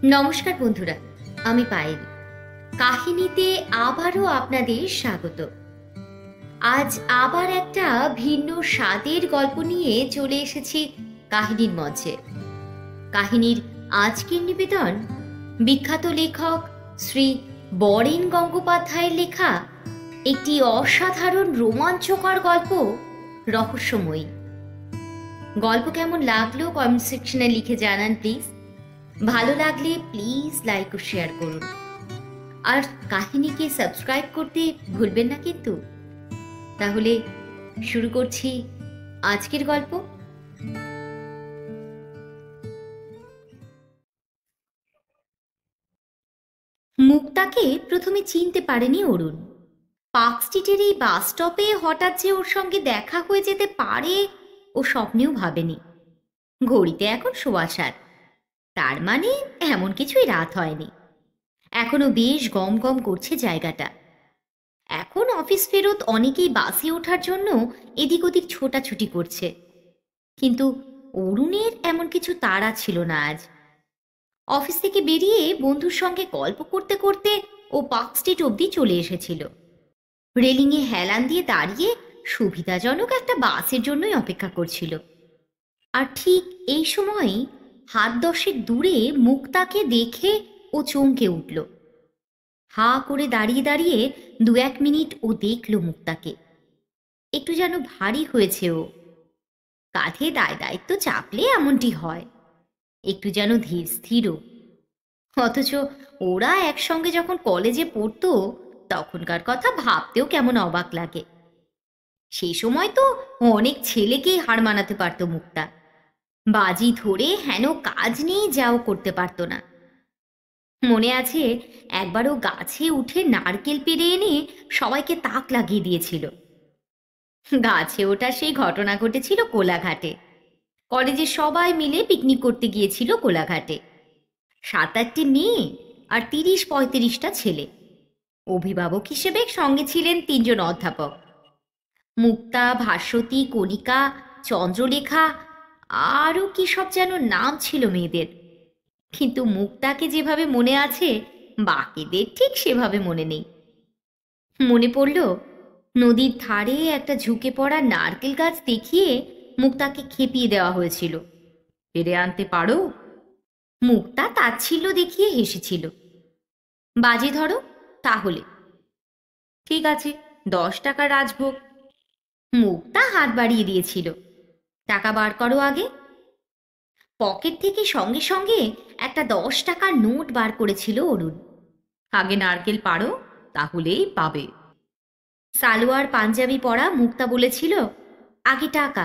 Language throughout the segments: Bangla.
নমস্কার বন্ধুরা, আমি পায়েল। কাহিনীতে আবারও আপনাদের স্বাগত। আজ আবার একটা ভিন্ন স্বাদের গল্প নিয়ে চলে এসেছি কাহিনীর মঞ্চে। কাহিনীর আজকের নিবেদন বিখ্যাত লেখক শ্রী বরেন গঙ্গোপাধ্যায়ের লেখা একটি অসাধারণ রোমাঞ্চকর গল্প, রহস্যময়ী। গল্প কেমন লাগলো কমেন্ট সেকশনে লিখে জানান প্লিজ। ভালো লাগলে প্লিজ লাইক ও শেয়ার করুন, আর কাহিনীকে সাবস্ক্রাইব করতে ভুলবেন না কিন্তু। তাহলে শুরু করছি আজকের গল্প। মুক্তাকে প্রথমে চিনতে পারেনি অরুণ। পার্ক স্ট্রিটের এই বাস স্টপে হঠাৎ যে ওর সঙ্গে দেখা হয়ে যেতে পারে ও স্বপ্নেও ভাবেনি। ঘড়িতে এখন 7:15, তার মানে এমন কিছুই রাত হয়নি। এখনো বেশ গম গম করছে জায়গাটা। এখন অফিস ফেরত অনেকেই বাসে ওঠার জন্য এদিক ওদিক ছোটাছুটি করছে, কিন্তু অরুণের এমন কিছু তাড়া ছিল না আজ। অফিস থেকে বেরিয়ে বন্ধুর সঙ্গে গল্প করতে করতে ও পার্ক স্ট্রিট অবধি চলে এসেছিল। রেলিংয়ে হেলান দিয়ে দাঁড়িয়ে সুবিধাজনক একটা বাসের জন্যই অপেক্ষা করছিল। আর ঠিক এই সময়ই হাত 10 দূরে মুক্তাকে দেখে ও চমকে উঠল। হা করে দাঁড়িয়ে দাঁড়িয়ে 2-1 মিনিট ও দেখল মুক্তাকে। একটু যেন ভারী হয়েছে ও। কাঁধে দায়িত্ব চাপলে এমনটি হয়, একটু যেন ধীর স্থিরও। অথচ ওরা একসঙ্গে যখন কলেজে পড়তো তখনকার কথা ভাবতেও কেমন অবাক লাগে। সেই সময় তো অনেক ছেলেকেই হার মানাতে পারত মুক্তা। বাজি ধরে হেন কাজ নিয়ে যাও করতে পারতো না। মনে আছে একবার ও গাছে উঠে নারকেল পেড়ে এনে সবাইকে তাক লাগিয়ে দিয়েছিল। গাছে ওঠা সেই ঘটনা ঘটেছিল কোলাঘাটে। কলেজের সবাই মিলে পিকনিক করতে গিয়েছিল কোলাঘাটে। 7-8টি মেয়ে আর 30-35টা ছেলে। অভিভাবক হিসেবে সঙ্গে ছিলেন 3 জন অধ্যাপক, মুক্তা, ভাস্বতী, কণিকা, চন্দ্রলেখা, আরও কি সব যেন নাম ছিল মেয়েদের। কিন্তু মুক্তাকে যেভাবে মনে আছে বাকিদের ঠিক সেভাবে মনে নেই। মনে পড়ল নদীর ধারে একটা ঝুঁকে পড়া নারকেল গাছ দেখিয়ে মুক্তাকে খেপিয়ে দেওয়া হয়েছিল। পেরে আনতে পারো? মুক্তা তাচ্ছিল্য দেখিয়ে হেসেছিল। বাজি ধরো তাহলে। ঠিক আছে, 10 টাকা রাজভোগ। মুক্তা হাত বাড়িয়ে দিয়েছিল। টাকা বার করো আগে। পকেট থেকে সঙ্গে সঙ্গে একটা 10 টাকার নোট বার করেছিল অরুণ। আগে নারকেল পারো, তাহলেই পাবে। সালোয়ার পাঞ্জাবি পরা মুক্তা বলেছিল আগে টাকা।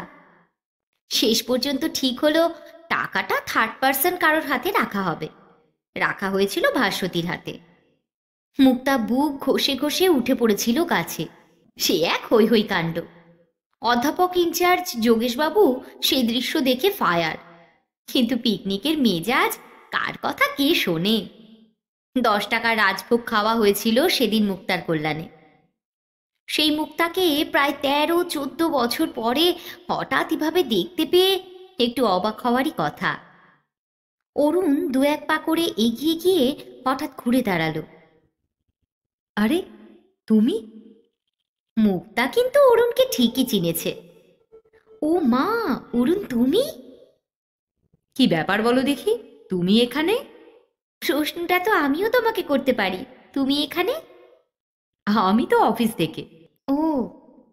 শেষ পর্যন্ত ঠিক হলো টাকাটা থার্ড পার্সন কারোর হাতে রাখা হবে। রাখা হয়েছিল ভাস্বতীর হাতে। মুক্তা বুক ঘষে ঘষে উঠে পড়েছিল গাছে। সে এক হৈ হৈ কাণ্ড। অধ্যাপক ইনচার্জ যোগেশবাবু সেই দৃশ্য দেখে ফায়ার। কিন্তু পিকনিকের মেজাজ কার কথা কে শোনে। 10 টাকা রাজভোগ খাওয়া হয়েছিল সেদিন মুক্তার কল্যাণে। সেই মুক্তাকে প্রায় 13-14 বছর পরে হঠাৎ এভাবে দেখতে পেয়ে একটু অবাক হওয়ারই কথা। অরুণ 2-1 পা করে এগিয়ে গিয়ে হঠাৎ ঘুরে দাঁড়ালো। আরে তুমি? মুক্তা কিন্তু অরুণকে ঠিকই চিনেছে। ও মা, অরুণ তুমি? কি ব্যাপার বলো দেখি, তুমি এখানে? প্রশ্নটা তো আমিও তোমাকে করতে পারি, তুমি এখানে? আমি তো অফিস থেকে। ও,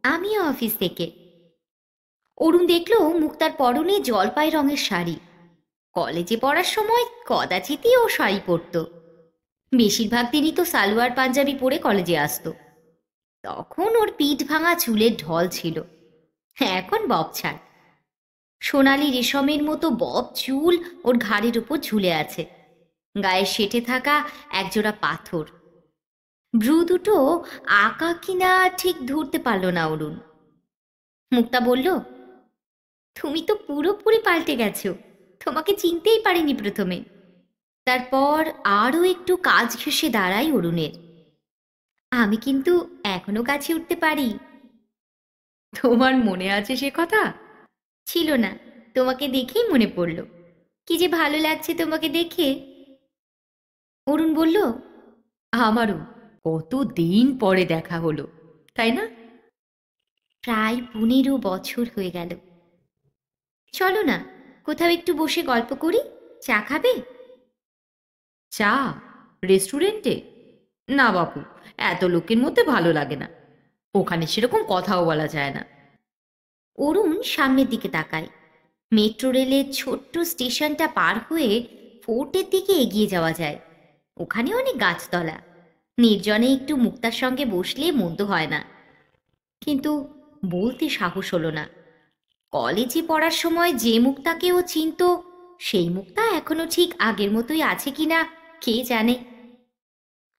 আমিও অফিস থেকে। অরুণ দেখল মুক্তার পরনে জলপাই রঙের শাড়ি। কলেজে পড়ার সময় কদাচিৎই ও শাড়ি পরত। বেশিরভাগ দিনই তো সালোয়ার পাঞ্জাবি পরে কলেজে আসতো। তখন ওর পিঠ ভাঙা চুলের ঢল ছিল, এখন ববছাড়। সোনালি রেশমের মতো বব চুল ওর ঘাড়ের উপর ঝুলে আছে। গায়ে সেটে থাকা একজোড়া পাথর। ভ্রু দুটো আঁকা কিনা ঠিক ধরতে পারল না অরুণ। মুক্তা বলল, তুমি তো পুরোপুরি পাল্টে গেছো। তোমাকে চিনতেই পারিনি প্রথমে। তারপর আরও একটু কাজ ঘেঁষে দাঁড়াই অরুণের। আমি কিন্তু এখনো গাছে উঠতে পারি। তোমার মনে আছে সে কথা? ছিল না, তোমাকে দেখেই মনে পড়ল। কি যে ভালো লাগছে তোমাকে দেখে। অরুণ বলল, আমারও। কত দিন পরে দেখা হলো, তাই না? প্রায় 15 বছর হয়ে গেল। চলো না, কোথাও একটু বসে গল্প করি। চা খাবে? চা? রেস্টুরেন্টে? না বাপু, এত লোকের মধ্যে ভালো লাগে না। ওখানে সেরকম কথাও বলা যায় না। অরুণ সামনের দিকে তাকায়। মেট্রো রেলের ছোট্ট স্টেশনটা পার হয়ে ফোর্টের দিকে এগিয়ে যাওয়া যায়। ওখানে অনেক গাছতলা, নির্জনে একটু মুক্তার সঙ্গে বসলে মন্দ হয় না। কিন্তু বলতে সাহস হলো না। কলেজে পড়ার সময় যে মুক্তাকে ও চিনত, সেই মুক্তা এখনো ঠিক আগের মতোই আছে কিনা কে জানে।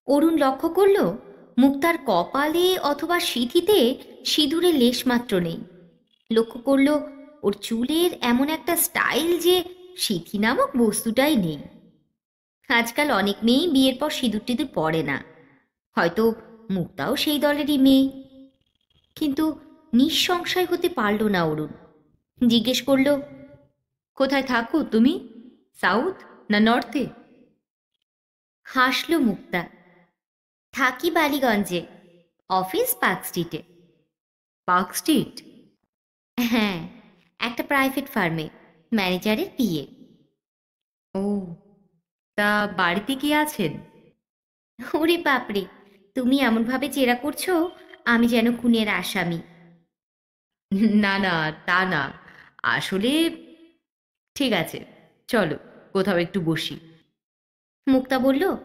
অরুণ লক্ষ্য করল মুক্তার কপালে অথবা সিঁথিতে সিঁদুরের লেশমাত্র নেই। লক্ষ্য করল ওর চুলের এমন একটা স্টাইল যে সিঁথি নামক বস্তুটাই নেই। আজকাল অনেক মেয়েই বিয়ের পর সিঁদুর টিঁদুর পরে না, হয়তো মুক্তাও সেই দলেরই মেয়ে। কিন্তু নিঃসংশয় হতে পারল না অরুণ। জিজ্ঞেস করল, কোথায় থাকো তুমি? সাউথ না নর্থে? হাসল মুক্তা, থাকি বালিগঞ্জে, অফিস পার্ক স্ট্রিটে। Park street? হ্যাঁ, একটা প্রাইভেট ফার্মে ম্যানেজারের বিয়ে। ও, তা বাড়িতে কে আছেন? ওরে বাপরে, তুমি এমনভাবে জেরা করছো আমি যেন খুনের আসামি। না না, তা না। আসলে ঠিক আছে, চলো কোথাও একটু বসি। মুক্তা বলল,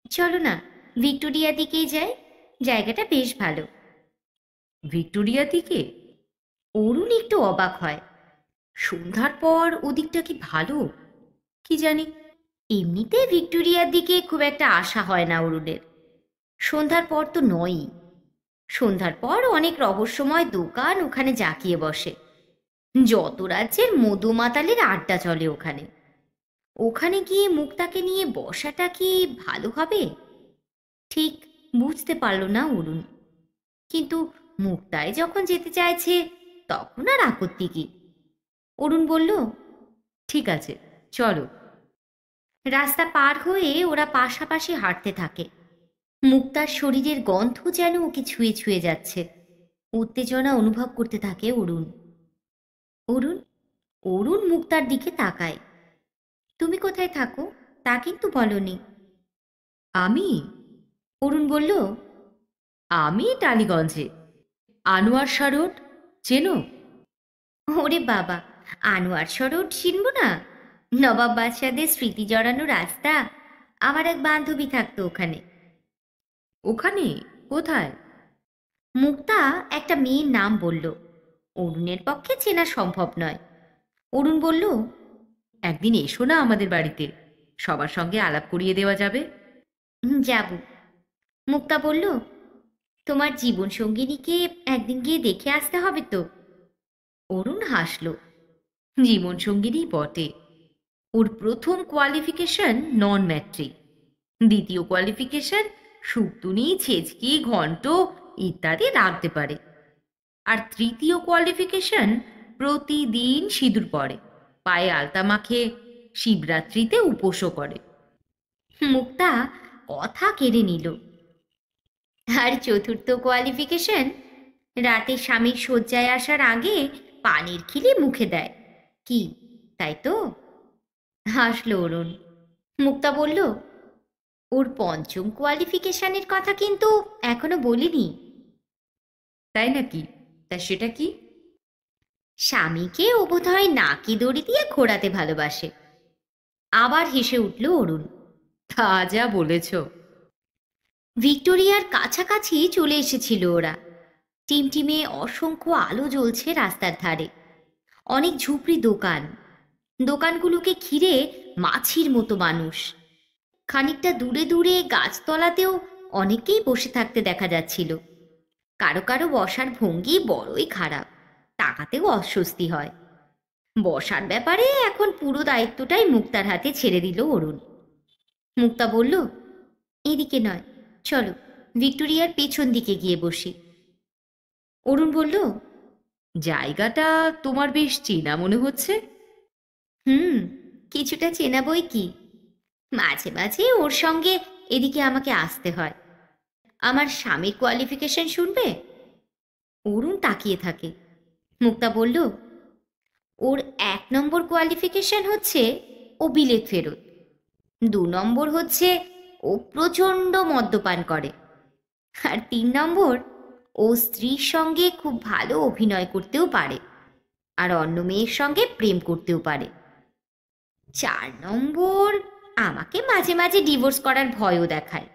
চলো না, ভিক্টোরিয়া দিকেই যাই, জায়গাটা বেশ ভালো। ভিক্টোরিয়া দিকে? অরুণ একটু অবাক হয়। সন্ধ্যার পর ওদিকটা কি ভালো? কি জানি। এমনিতে ভিক্টোরিয়ার দিকে খুব একটা আশা হয় না অরুণের। সন্ধ্যার পর তো নয়ই। সন্ধ্যার পর অনেক রহস্যময় দোকান ওখানে জাঁকিয়ে বসে। যত রাজ্যের মধু মাতালের আড্ডা চলে ওখানে। ওখানে গিয়ে মুক্তাকে নিয়ে বসাটা কি ভালো হবে? ঠিক বুঝতে পারল না অরুণ। কিন্তু মুক্তায় যখন যেতে চাইছে, তখন আর আপত্তি কি? অরুণ বলল, ঠিক আছে, চলো। রাস্তা পার হয়ে ওরা পাশাপাশি হাঁটতে থাকে। মুক্তার শরীরের গন্ধ যেন ওকে ছুঁয়ে ছুঁয়ে যাচ্ছে। উত্তেজনা অনুভব করতে থাকে অরুণ। অরুণ অরুণ মুক্তার দিকে তাকায়। তুমি কোথায় থাকো তা কিন্তু বলনি। আমি? অরুণ বলল, আমি টালিগঞ্জে, আনোয়ার শাহ রোড, চেনো? ওরে বাবা, আনোয়ার সরোড চিনব না? নবাব বাদশাদের স্মৃতি জড়ানো রাস্তা। আমার এক বান্ধবী থাকতো ওখানে। ওখানে? কোথায়? মুক্তা একটা মেয়ের নাম বলল। অরুণের পক্ষে চেনা সম্ভব নয়। অরুণ বলল, একদিন এসো না আমাদের বাড়িতে, সবার সঙ্গে আলাপ করিয়ে দেওয়া যাবে। যাব। মুক্তা বলল, তোমার জীবন সঙ্গিনীকে একদিন গিয়ে দেখে আসতে হবে তো। অরুণ হাসল। জীবন সঙ্গিনী বটে। ওর প্রথম কোয়ালিফিকেশন নন ম্যাট্রিক, দ্বিতীয় কোয়ালিফিকেশন শুকতুনি, ছেচকি, ঘন্ট ইত্যাদি রাখতে পারে, আর তৃতীয় কোয়ালিফিকেশন প্রতিদিন সিঁদুর পরে, পায়ে আলতা মাখে, শিবরাত্রিতে উপোসও করে। মুক্তা কথা কেড়ে নিল। আর চতুর্থ কোয়ালিফিকেশন, রাতে স্বামীর শয্যায় আসার আগে পানির খিলি মুখে দেয়। কি, তাই তো? হাসল অরুণ। মুক্তা বলল, ওর পঞ্চম কোয়ালিফিকেশনের কথা কিন্তু এখনো বলিনি। তাই নাকি? তা সেটা কি? স্বামীকে ও বোধহয় নাকি দড়ি দিয়ে ঘোরাতে ভালোবাসে। আবার হেসে উঠল অরুণ। তা যা বলেছ। ভিক্টোরিয়ার কাছাকাছি চলে এসেছিল ওরা। টিমটিমে অসংখ্য আলো জ্বলছে রাস্তার ধারে। অনেক ঝুপড়ি দোকান, দোকানগুলোকে ঘিরে মাছির মতো মানুষ। খানিকটা দূরে দূরে গাছতলাতেও অনেকেই বসে থাকতে দেখা যাচ্ছিল। কারো কারো বসার ভঙ্গি বড়ই খারাপ, তাকাতেও অস্বস্তি হয়। বসার ব্যাপারে এখন পুরো দায়িত্বটাই মুক্তার হাতে ছেড়ে দিল অরুণ। মুক্তা বলল, এদিকে নয়, চলো ভিক্টোরিয়ার পেছন দিকে গিয়ে বসি। অরুণ বলল, জায়গাটা তোমার বেশ চেনা মনে হচ্ছে। হুম, কিছুটা চেনা বই কি। মাঝে মাঝে ওর সঙ্গে এদিকে আমাকে আসতে হয়। আমার স্বামীর কোয়ালিফিকেশন শুনবে? অরুণ তাকিয়ে থাকে। মুক্তা বলল, ওর 1 নম্বর কোয়ালিফিকেশন হচ্ছে ও বিলেত ফেরত। 2 নম্বর হচ্ছে ও প্রচণ্ড মদ্যপান করে। আর 3 নম্বর, ও স্ত্রীর সঙ্গে খুব ভালো অভিনয় করতেও পারে, আর অন্য মেয়ের সঙ্গে প্রেম করতেও পারে। 4 নম্বর, আমাকে মাঝে মাঝে ডিভোর্স করার ভয়ও দেখায়।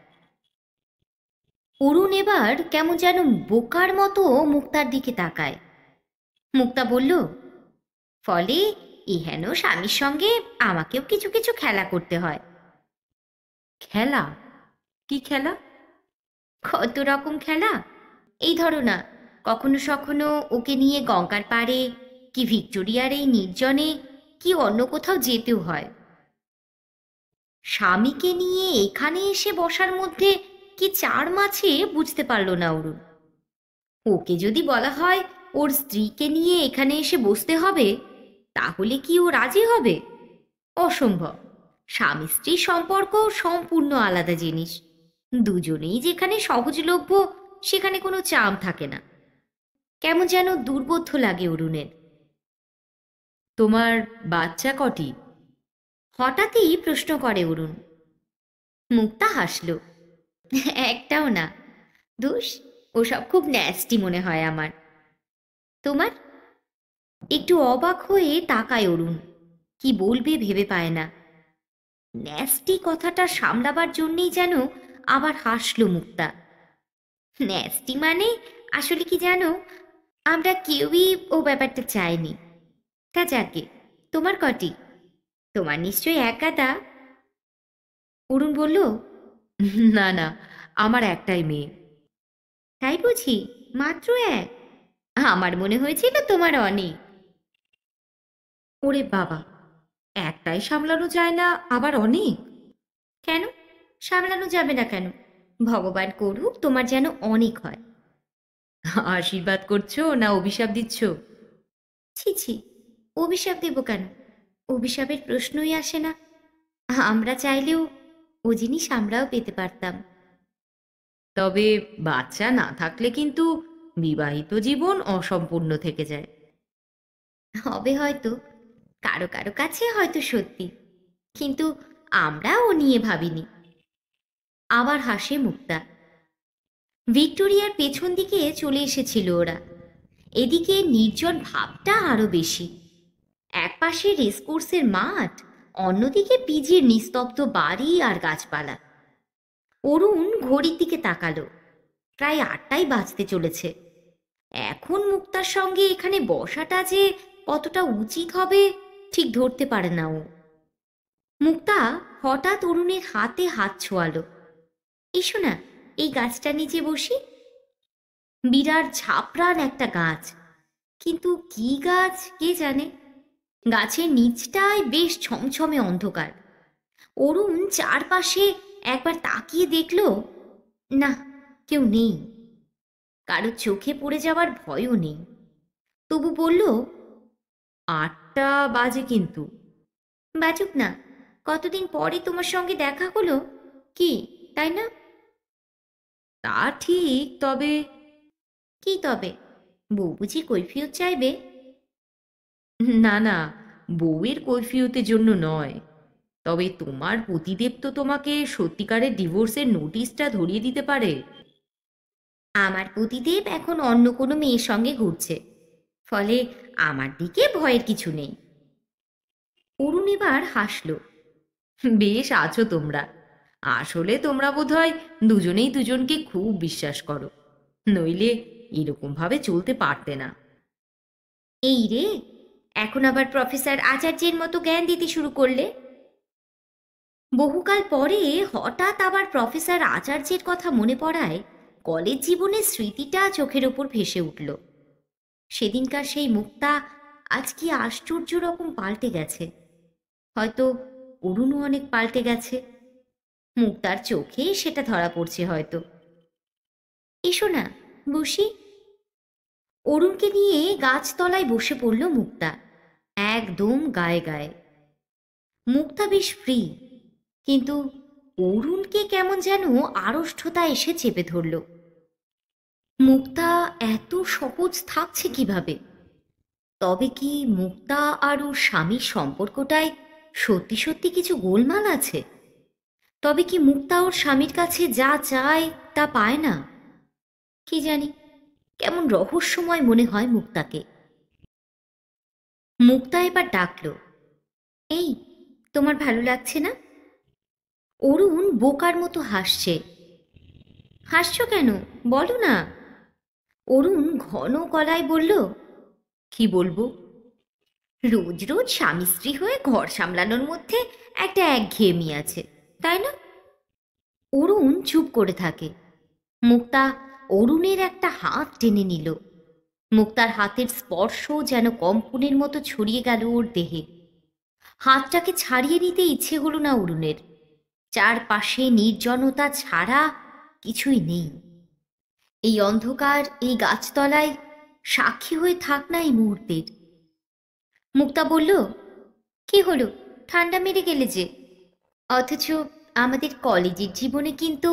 অরুণ এবার কেমন যেন বোকার মতো মুক্তার দিকে তাকায়। মুক্তা বলল, ফলে ইহেন স্বামীর সঙ্গে আমাকেও কিছু কিছু খেলা করতে হয়। খেলা? কি খেলা? কত রকম খেলা। এই ধরো না, কখনো সখনো ওকে নিয়ে গঙ্গার পাড়ে, কি ভিক্টোরিয়ার এই নির্জনে, কি অন্য কোথাও যেতেও হয়। স্বামীকে নিয়ে এখানে এসে বসার মধ্যে কি চার মাছে বুঝতে পারল না অরুণ। ওকে যদি বলা হয় ওর স্ত্রীকে নিয়ে এখানে এসে বসতে হবে, তাহলে কি ও রাজি হবে? অসম্ভব। স্বামী স্ত্রীর সম্পর্ক সম্পূর্ণ আলাদা জিনিস। দুজনেই যেখানে সহজলভ্য, সেখানে কোনো চাম থাকে না। কেমন যেন দুর্বোধ্য লাগে অরুণের। তোমার বাচ্চা কটি? হঠাৎই প্রশ্ন করে অরুণ। মুক্তা হাসল। একটাও না। দোষ, ওসব খুব ন্যাস্টি মনে হয় আমার। তোমার? একটু অবাক হয়ে তাকায় অরুণ। কি বলবে ভেবে পায় না। ন্যাস্টি কথাটা সামলাবার জন্যেই যেন আবার হাসলো মুক্তা। ন্যাস্টি মানে আসলে কি জানো, আমরা কেউই ও ব্যাপারটা চাইনি। তা যাকে, তোমার কটি? তোমার নিশ্চয়ই একাদা। অরুণ বলল, না না, আমার একটাই মেয়ে। তাই বুঝি? মাত্র এক? আমার মনে হয়েছিল তোমার অনেক। ওরে বাবা, একটাই সামলানো যায় না, আবার অনেক? কেন সামলানো যাবে না কেন? ভগবান করুক তোমার যেন অনেক হয়। আশীর্বাদ করছো না অভিশাপ দিচ্ছ? ছি ছি, অভিশাপ দেব কেন? অভিশাপের প্রশ্নই আসে না। আমরা চাইলেও ও জিনিস আমরাও পেতে পারতাম। তবে বাচ্চা না থাকলে কিন্তু বিবাহিত জীবন অসম্পূর্ণ থেকে যায়। হবে হয়তো, কারো কারো কাছে হয়তো সত্যি, কিন্তু আমরা ও নিয়ে ভাবিনি। আবার হাসে মুক্তা। ভিক্টোরিয়ার পেছন দিকে চলে এসেছিল ওরা। এদিকে নির্জন ভাবটা আরো বেশি। একপাশে রেসকোর্সের মাঠ, অন্যদিকে পিজির নিস্তব্ধ বাড়ি আর গাছপালা। অরুণ ঘড়ির দিকে তাকালো। প্রায় 8টাই বাজতে চলেছে। এখন মুক্তার সঙ্গে এখানে বসাটা যে কতটা উচিত হবে ঠিক ধরতে পারে না ও। মুক্তা হঠাৎ অরুণের হাতে হাত ছোঁয়ালো। এসো না, এই গাছটা নিচে বসি। বিরাট ঝাপড়ান একটা গাছ, কিন্তু কি গাছ কে জানে। গাছের নিচটায় বেশ ছমছমে অন্ধকার। অরুণ চারপাশে একবার তাকিয়ে দেখল, না, কেউ নেই। কারো চোখে পড়ে যাওয়ার ভয়ও নেই। তবু বলল, 8টা বাজে কিন্তু। বাজুক না, কতদিন পরে তোমার সঙ্গে দেখা হলো, কি তাই না? তা ঠিক, তবে কি তবে? বউ বুঝি কৈফিয়ত চাইবে? না না, বউয়ের কৈফিয়তের জন্য নয়। তবে তোমার পতিদেব তো তোমাকে সত্যিকারের ডিভোর্সের নোটিশটা ধরিয়ে দিতে পারে। আমার পতিদেব এখন অন্য কোনো মেয়ের সঙ্গে ঘুরছে, ফলে আমার দিকে ভয়ের কিছু নেই। অরুণ এবার হাসল। বেশ আছো তোমরা। আসলে তোমরা বোধহয় দুজনেই দুজনকে খুব বিশ্বাস করো, নইলে এরকম ভাবে চলতে পারতে না। এই রে, এখন আবার প্রফেসর আচার্যের মতো জ্ঞান দিতে শুরু করলে। বহুকাল পরে হঠাৎ আবার প্রফেসর আচার্যের কথা মনে পড়ায় কলেজ জীবনের স্মৃতিটা চোখের ওপর ভেসে উঠল। সেদিনকার সেই মুক্তা আজ কি আশ্চর্য রকম পাল্টে গেছে। হয়তো অরুণও অনেক পাল্টে গেছে। মুক্তার চোখে সেটা ধরা পড়ছে হয়তো। এসো না, বসি। অরুণকে নিয়ে গাছতলায় বসে পড়ল মুক্তা, একদম গায়ে গায়ে। মুক্তা বেশ ফ্রি। কিন্তু অরুণকে কেমন যেন আড়ষ্ঠতা এসে চেপে ধরল। মুক্তা এত সহজ থাকছে কিভাবে? তবে কি মুক্তা আর ওর স্বামীর সম্পর্কটায় সত্যি সত্যি কিছু গোলমাল আছে? তবে কি মুক্তা ওর স্বামীর কাছে যা চায় তা পায় না? কি জানি, কেমন রহস্যময় মনে হয় মুক্তাকে। মুক্তা এবার ডাকল, এই, তোমার ভালো লাগছে না? অরুণ বোকার মতো হাসছে। হাসছো কেন, বলো না। অরুণ ঘন গলায় বলল, কি বলবো? রোজ রোজ স্বামী স্ত্রী হয়ে ঘর সামলানোর মধ্যে একটা একঘেয়েমি আছে, তাই না? অরুণ চুপ করে থাকে। মুক্তা অরুণের একটা হাত টেনে নিল। মুক্তার হাতের স্পর্শ যেন কম্পনের মতো ছড়িয়ে গেল ওর দেহে। হাতটাকে ছাড়িয়ে নিতে ইচ্ছে হলো না অরুণের। চারপাশে নির্জনতা ছাড়া কিছুই নেই। এই অন্ধকার, এই গাছতলায় সাক্ষী হয়ে থাক না এই মুহূর্তের। মুক্তা বলল, কি হলো, ঠান্ডা মেরে গেলে যে? অথচ আমাদের কলেজের জীবনে কিন্তু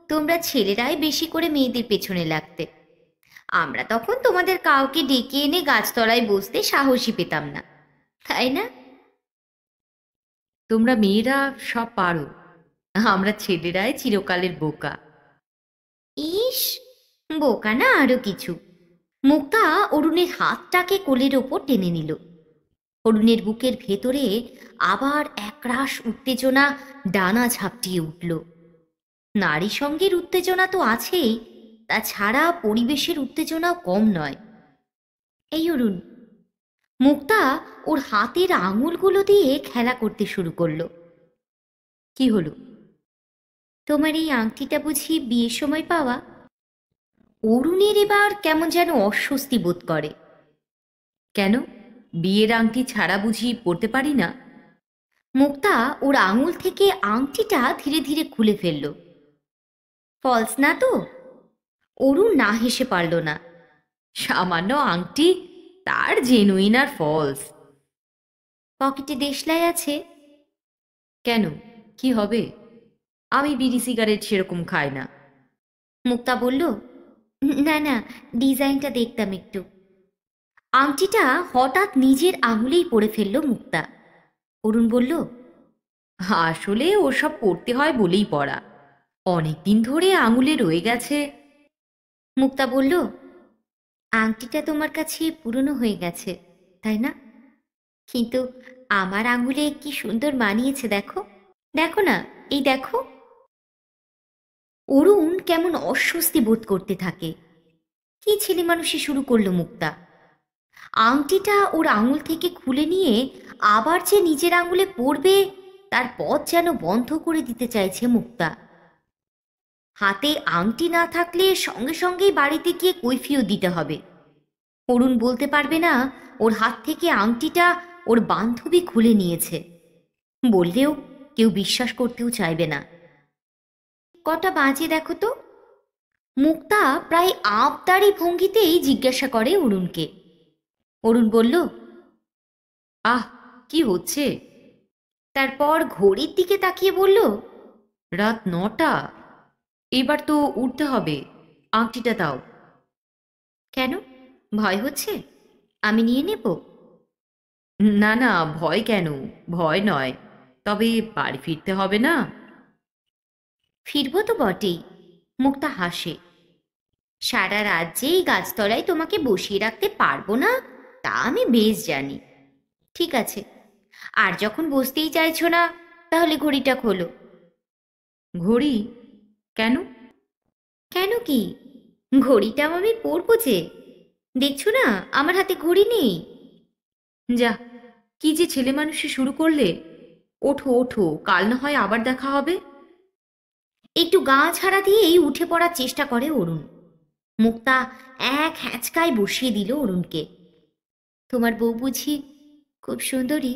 তোমরা ছেলেরাই বেশি করে মেয়েদের পেছনে লাগতে। আমরা তখন তোমাদের কাউকে ডেকে এনে গাছতলায় বসতে সাহসী পেতাম না, তাই না? তোমরা মেয়েরা সব পারো, আমরা ছেলেরাই চিরকালের বোকা। ইস, বোকা না আরো কিছু। মুক্তা অরুণের হাতটাকে কোলের ওপর টেনে নিল। অরুণের বুকের ভেতরে আবার একরাশ উত্তেজনা ডানা ঝাপটিয়ে উঠল। নারী সঙ্গের উত্তেজনা তো আছেই, তাছাড়া পরিবেশের উত্তেজনাও কম নয়। এই অরুণ। মুক্তা ওর হাতের আঙুলগুলো দিয়ে খেলা করতে শুরু করলো। কি হলো? তোমার এই আংটিটা বুঝি বিয়ের সময় পাওয়া? অরুণের এবার কেমন যেন অস্বস্তি বোধ করে। কেন, বিয়ের আংটি ছাড়া বুঝি পড়তে পারি না? মুক্তা ওর আঙুল থেকে আংটিটা ধীরে ধীরে খুলে ফেলল। ফলস না তো? অরুণ না হেসে পারল না। সামান্য আংটি, তার জেনুইন আর ফলস? পকেটে দেশলাই আছে। কেন, কি হবে? আমি বিড়ি সিগারেট সেরকম খাই না। মুক্তা বলল, না না, ডিজাইনটা দেখতাম একটু। আংটিটা হঠাৎ নিজের আঙুলেই পড়ে ফেলল মুক্তা। অরুণ বলল, আসলে ওসব পড়তে হয় বলেই পড়া, অনেকদিন ধরে আঙুলে রয়ে গেছে। মুক্তা বলল, আংটিটা তোমার কাছে পুরনো হয়ে গেছে, তাই না? কিন্তু আমার আঙুলে কি সুন্দর মানিয়েছে, দেখো, দেখো না, এই দেখো। অরুণ কেমন অস্বস্তি বোধ করতে থাকে। কি ছেলে মানুষই শুরু করলো মুক্তা। আংটিটা ওর আঙুল থেকে খুলে নিয়ে আবার যে নিজের আঙুলে পড়বে, তার পথ যেন বন্ধ করে দিতে চাইছে মুক্তা। হাতে আংটি না থাকলে সঙ্গে সঙ্গেই বাড়িতে গিয়ে কৈফিয়ত দিতে হবে। অরুণ বলতে পারবে না ওর হাত থেকে আংটিটা ওর বান্ধবী খুলে নিয়েছে। বললেও কেউ বিশ্বাস করতেও চাইবে না। কটা বাজে দেখো তো? মুক্তা প্রায় আবদারি ভঙ্গিতেই জিজ্ঞাসা করে অরুণকে। অরুণ বলল, আহ, কি হচ্ছে? তারপর ঘড়ির দিকে তাকিয়ে বলল, রাত 9টা। এবার তো উঠতে হবে, আংটিটা দাও। কেন, ভয় হচ্ছে? আমি নিয়ে নেব। না না, ভয় কেন? ভয় নয়, তবে বাড়ি ফিরতে হবে না? ফিরবো তো বটেই। মুক্তা হাসে। সারা রাত যে এই গাছতলায় তোমাকে বসিয়ে রাখতে পারবো না, তা আমি বেশ জানি। ঠিক আছে, আর যখন বসতেই চাইছো না, তাহলে ঘড়িটা খোলো। ঘড়ি? কেন? কেন কি, ঘড়িটাও আমি পরবো যে। দেখছো না আমার হাতে ঘড়ি নেই? যা, কি যে ছেলে মানুষই শুরু করলে। ওঠো ওঠো, কাল না হয় আবার দেখা হবে। একটু গা ছাড়া দিয়েই উঠে পড়ার চেষ্টা করে অরুণ। মুক্তা এক হ্যাঁচকায় বসিয়ে দিল অরুণকে। তোমার বউ বুঝি খুব সুন্দরী?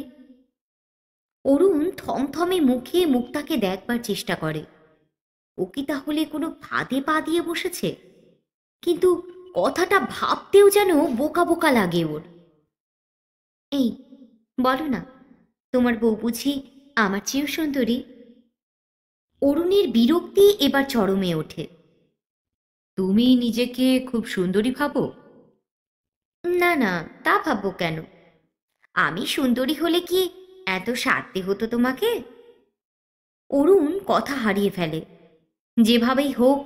অরুণ থমথমে মুখে মুক্তাকে দেখবার চেষ্টা করে। ও কি তাহলে কোনো ফাঁদে পা দিয়ে বসেছে? কিন্তু কথাটা ভাবতেও যেন বোকা বোকা লাগে ওর। এই, বলো না, তোমার বউ বুঝি আমার চেয়েও সুন্দরী? অরুণের বিরক্তি এবার চরমে ওঠে। তুমি নিজেকে খুব সুন্দরী ভাবো? না না, তা ভাববো কেন? আমি সুন্দরী হলে কি এত সারতে হতো তোমাকে? অরুণ কথা হারিয়ে ফেলে। যেভাবেই হোক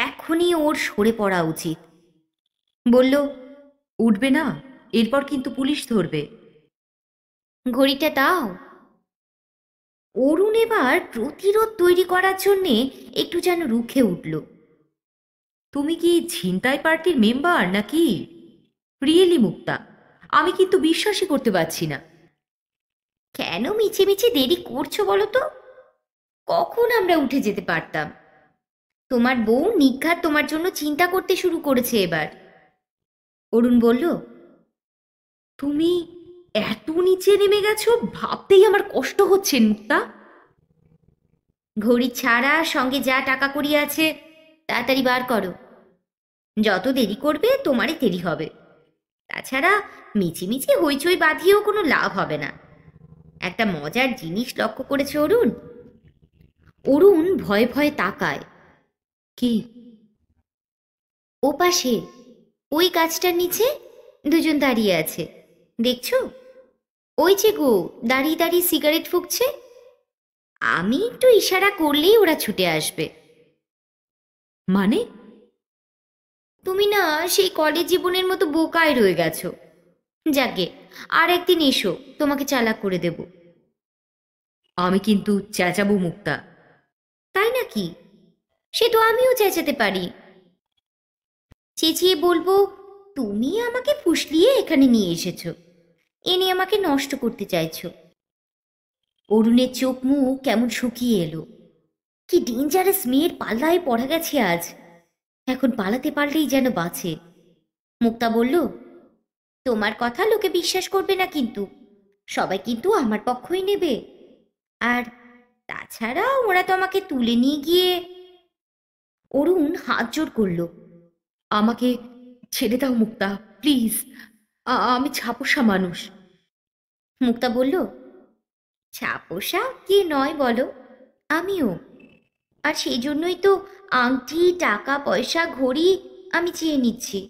এখনই ওর সরে পড়া উচিত। বলল, উঠবে না, এরপর কিন্তু পুলিশ ধরবে। ঘড়িটা দাও। অরুণ এবার প্রতিরোধ তৈরি করার জন্যে একটু যেন রুখে উঠল। তুমি কি ছিনতাই পার্টির মেম্বার নাকি? রিয়েলি মুক্তা, আমি কিন্তু বিশ্বাসই করতে পারছি না। কেন মিছে দেরি করছো বলো তো? কখন আমরা উঠে যেতে পারতাম? তোমার বউ নিঘাত তোমার জন্য চিন্তা করতে শুরু করেছে এবার। অরুণ বলল, তুমি এত নিচে নেমে গেছো ভাবতেই আমার কষ্ট হচ্ছে মুক্তা। ঘড়ি ছাড়া সঙ্গে যা টাকা কড়ি আছে তাড়াতাড়ি বার করো। যত দেরি করবে তোমারই দেরি হবে। তাছাড়া মিছিমিছি হইচই বাঁধিয়েও কোনো লাভ হবে না। একটা মজার জিনিস লক্ষ্য করেছে অরুণ? অরুণ ভয়ে ভয়ে তাকায়। কি? ওপাশে ওই গাছটার নিচে দুজন দাঁড়িয়ে আছে, দেখছো? ওই যে গো, দাঁড়িয়ে দাঁড়িয়ে সিগারেট ফুঁকছে। আমি একটু ইশারা করলেই ওরা ছুটে আসবে। মানে? তুমি না সেই কলেজ জীবনের মতো বোকায় রয়ে গেছো। যাকে আর একদিন এসো, তোমাকে চালাক করে দেব। আমি কিন্তু চেঁচাবো মুক্তা। তাই নাকি? সে তো আমিও চেঁচাতে পারি। চেঁচিয়ে বলবো, তুমি আমাকে ফুসলিয়ে এখানে নিয়ে এসেছো, এ নিয়ে আমাকে নষ্ট করতে চাইছো। অরুণের চোখ মুখ কেমন শুকিয়ে এলো। কি ডেঞ্জারাস মেয়ের পাল্লায় পড়া গেছে আজ। এখন পালাতে পারলেই যেন বাঁচে। মুক্তা বলল, তোমার কথা লোকে বিশ্বাস করবে না কিন্তু। সবাই কিন্তু আমার পক্ষই নেবে। আর তাছাড়া ওরা তো আমাকে তুলে নিয়ে গিয়ে। অরুণ হাত জোড় করল। আমাকে ছেড়ে দাও মুক্তা, প্লিজ। আমি ছাপোষা মানুষ। মুক্তা বলল, ছাপোষা কে নয় বলো? আমিও। আর সেই জন্যই তো আংটি, টাকা পয়সা, ঘড়ি আমি চেয়ে নিচ্ছি।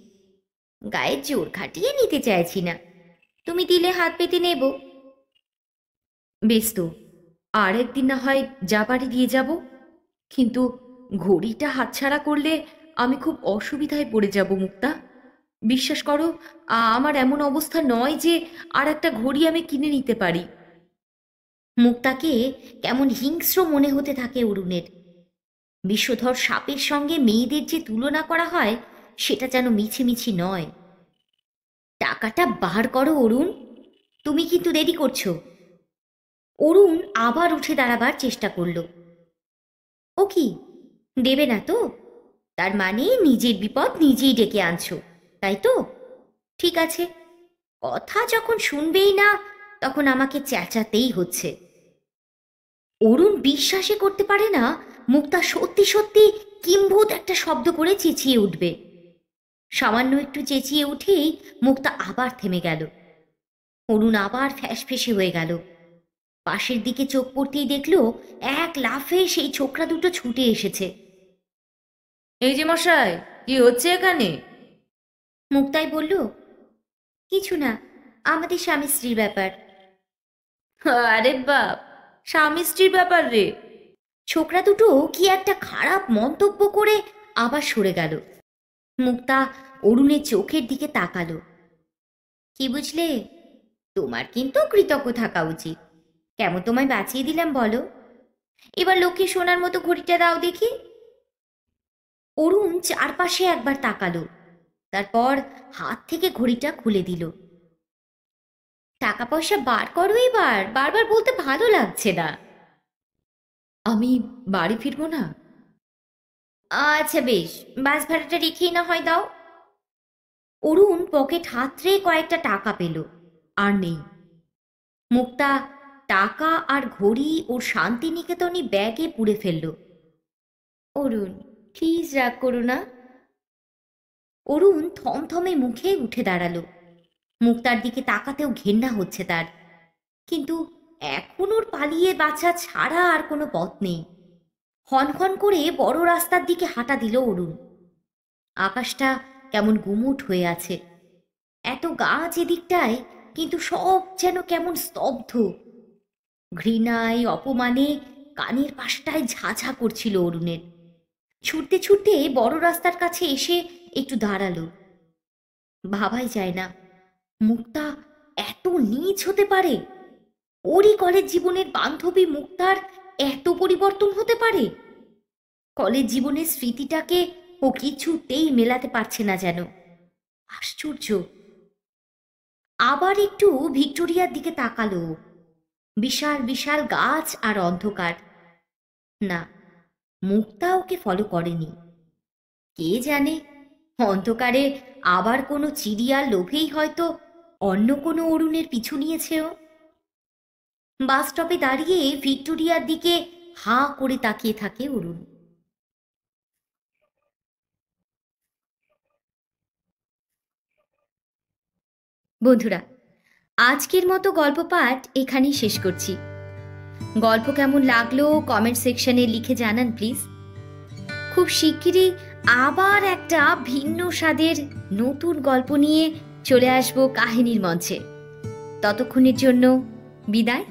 গায়ে জোর খাটিয়ে নিতে চাইছি না। তুমি দিলে হাত পেতে নেব। বেশ তো, আর একদিন না হয় যা পারি দিয়ে যাব। কিন্তু ঘড়িটা হাতছাড়া করলে আমি খুব অসুবিধায় পড়ে যাব মুক্তা। বিশ্বাস করো, আমার এমন অবস্থা নয় যে আর একটা ঘড়ি আমি কিনে নিতে পারি। মুক্তাকে কেমন হিংস্র মনে হতে থাকে অরুণের। বিষধর সাপের সঙ্গে মেয়েদের যে তুলনা করা হয় সেটা যেন মিছিমিছি নয়। টাকাটা বার করো অরুণ, তুমি কিন্তু দেরি করছো। অরুণ আবার উঠে দাঁড়াবার চেষ্টা করল। ও কি, দেবে না তো? তার মানে নিজের বিপদ নিজেই ডেকে আনছো, তাই তো? ঠিক আছে, কথা যখন শুনবেই না তখন আমাকে চেঁচাতেই হচ্ছে। অরুণ বিশ্বাসই করতে পারে না মুক্তা সত্যি সত্যি কিম্ভূত একটা শব্দ করে চেঁচিয়ে উঠবে। সামান্য একটু চেঁচিয়ে উঠেই মুক্তা আবার থেমে গেল। অরুণ আবার ফ্যাসফেসে হয়ে গেল। পাশের দিকে চোখ পড়তেই দেখল এক লাফে সেই ছোকরা দুটো ছুটে এসেছে। এই যে মশাই, কি হচ্ছে এখানে? মুক্তাই বলল, কিছু না, আমাদের স্বামী স্ত্রীর ব্যাপার। আরে বাপ, স্বামী স্ত্রীর ব্যাপার রে? ছোকরা দুটো কি একটা খারাপ মন্তব্য করে আবার সরে গেল। মুক্তা অরুণের চোখের দিকে তাকালো। কি বুঝলে? তোমার কিন্তু কৃতজ্ঞ থাকা উচিত। কেমন তোমায় বাঁচিয়ে দিলাম বলো? এবার লক্ষ্মী সোনার মতো ঘড়িটা দাও দেখি। অরুণ চারপাশে একবার তাকালো, তারপর হাত থেকে ঘড়িটা খুলে দিল। টাকা পয়সা বার করো এবার, বারবার বলতে ভালো লাগছে না। আমি বাড়ি ফিরবো না? আচ্ছা বেশ, বাস ভাড়াটা রেখেই না হয় দাও। অরুণ পকেট হাতড়ে কয়েকটা টাকা পেল। আর নেই। মুক্তা টাকা আর ঘড়ি ওর শান্তিনিকেতনী ব্যাগে পুরে ফেলল। অরুণ, প্লিজ রাগ করো না। অরুণ থমথমে মুখে উঠে দাঁড়ালো। মুক্তার দিকে তাকাতেও ঘেন্না হচ্ছে তার। কিন্তু এখন ওর পালিয়ে বাঁচা ছাড়া আর কোনো পথ নেই। ক্ষণ করে বড় রাস্তার দিকে হাঁটা দিল অরুণ। আকাশটা কেমন গুমুট হয়ে আছে, এত গাছ এদিকটায়, কিন্তু সব যেন কেমন স্তব্ধ। ঘৃণায় অপমানে কানের পাশটায় ঝাঝা করছিল অরুণের। ছুটতে ছুটতে বড় রাস্তার কাছে এসে একটু দাঁড়ালো। ভাবাই যায় না মুক্তা এত নীচ হতে পারে। ওরই কলেজ জীবনের বান্ধবী মুক্তার এত পরিবর্তন হতে পারে। কলেজ জীবনের স্মৃতিটাকে ও কিছুতেই মেলাতে পারছে না যেন। আশ্চর্য। আবার একটু ভিক্টোরিয়ার দিকে তাকালো। বিশাল বিশাল গাছ আর অন্ধকার। না, মুক্তা ওকে ফলো করেনি। কে জানে, অন্ধকারে আবার কোনো চিড়িয়ার লোভেই হয়তো অন্য কোনো অরুণের পিছু নিয়েছেও। বাস স্টপে দাঁড়িয়ে ভিক্টোরিয়ার দিকে হাঁ করে তাকিয়ে থাকে অরুণ। বন্ধুরা, আজকের মতো গল্প পাঠ এখানেই শেষ করছি। গল্প কেমন লাগলো কমেন্ট সেকশনে লিখে জানান প্লিজ। খুব শিগগিরই আবার একটা ভিন্ন স্বাদের নতুন গল্প নিয়ে চলে আসবো কাহিনীর মঞ্চে। ততক্ষণের জন্য বিদায়।